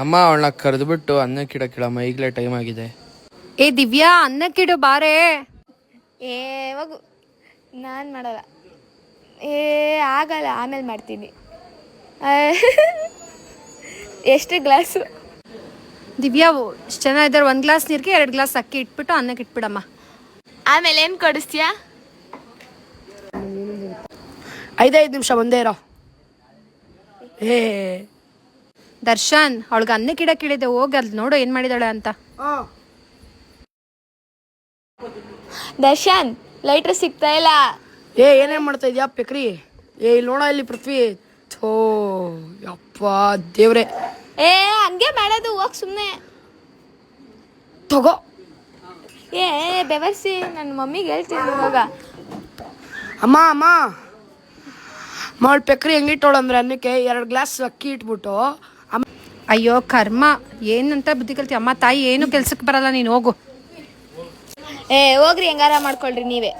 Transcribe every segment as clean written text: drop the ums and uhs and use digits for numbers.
ಅಮ್ಮ ಅವಳನ್ನ ಕರೆದ್ಬಿಟ್ಟು ಅನ್ನಕ್ಕಿಡಕ್ಕಿಡಮ್ಮ, ಈಗಲೇ ಟೈಮ್ ಆಗಿದೆ. ಏ ದಿವ್ಯಾ, ಅನ್ನಕ್ಕಿಡು ಬಾರೇ. ಹೋಗು, ನಾನು ಮಾಡಲ್ಲ. ಆಗಲ್ಲ, ಆಮೇಲೆ ಮಾಡ್ತೀನಿ. ಎಷ್ಟು ಗ್ಲಾಸು? ದಿವ್ಯಾ, ಇಷ್ಟು ಜನ ಇದ್ದಾರೆ, 1 ಗ್ಲಾಸ್ ನೀರಿಗೆ 2 ಗ್ಲಾಸ್ ಅಕ್ಕಿ ಇಟ್ಬಿಟ್ಟು ಅನ್ನಕ್ಕೆ ಇಟ್ಬಿಡಮ್ಮ. ಆಮೇಲೆ ಏನು ಕೊಡಿಸ್ತೀಯಾ? 5 ನಿಮಿಷ ಬಂದೇ ಇರೋ. ದರ್ಶನ್, ಅವಳಿಗೆ ಅನ್ನಕ್ಕೆ ಇಡಕ್ಕಿಳಿದೆ, ಹೋಗಿ ಅಲ್ಲಿ ನೋಡು ಏನು ಮಾಡಿದಾಳೆ ಅಂತ. ದರ್ಶನ್, ಲೈಟ್ರ್ ಸಿಗ್ತಾ ಇಲ್ಲ. ಏನೇನು ಮಾಡ್ತಾ ಇದೆಯಾ ಪೆಕ್ರಿ? ಇಲ್ಲಿ ನೋಡ, ಇಲ್ಲಿ ಪೃಥ್ವಿ. ಥೋ ಯಪ್ಪ ದೇವ್ರೆ. ಹಂಗೆ ಮಾಡೋದು, ಹೋಗಿ ಸುಮ್ಮನೆ ತಗೋ. ಬೆವರ್ಸಿ, ನನ್ನ ಮಮ್ಮಿಗೆ ಹೇಳ್ತೀನಿ ಇವಾಗ. ಅಮ್ಮ ಅವಳು ಪೆಕ್ರಿ ಹೆಂಗಿಟ್ಟೋಳು ಅಂದ್ರೆ ಅನ್ನಕ್ಕೆ 2 ಗ್ಲಾಸ್ ಅಕ್ಕಿ ಇಟ್ಬಿಟ್ಟು. ಅಯ್ಯೋ ಕರ್ಮ, ಏನಂತ ಬುದ್ಧಿ ಕಲ್ತಿ. ಅಮ್ಮ ತಾಯಿ ಏನು ಕೆಲ್ಸಕ್ಕೆ ಬರಲ್ಲ, ನೀನು ಹೋಗು. ಹೋಗ್ರಿ, ಹೆಂಗಾರ ಮಾಡ್ಕೊಳ್ರಿ ನೀವೇ.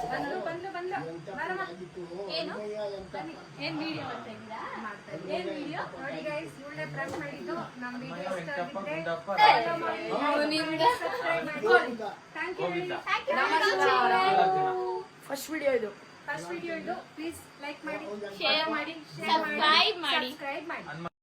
ಫಸ್ಟ್ ವಿಡಿಯೋ ಇದು. ಪ್ಲೀಸ್ ಲೈಕ್ ಮಾಡಿ, ಶೇರ್ ಮಾಡಿ, ಸಬ್ಸ್ಕ್ರೈಬ್ ಮಾಡಿ.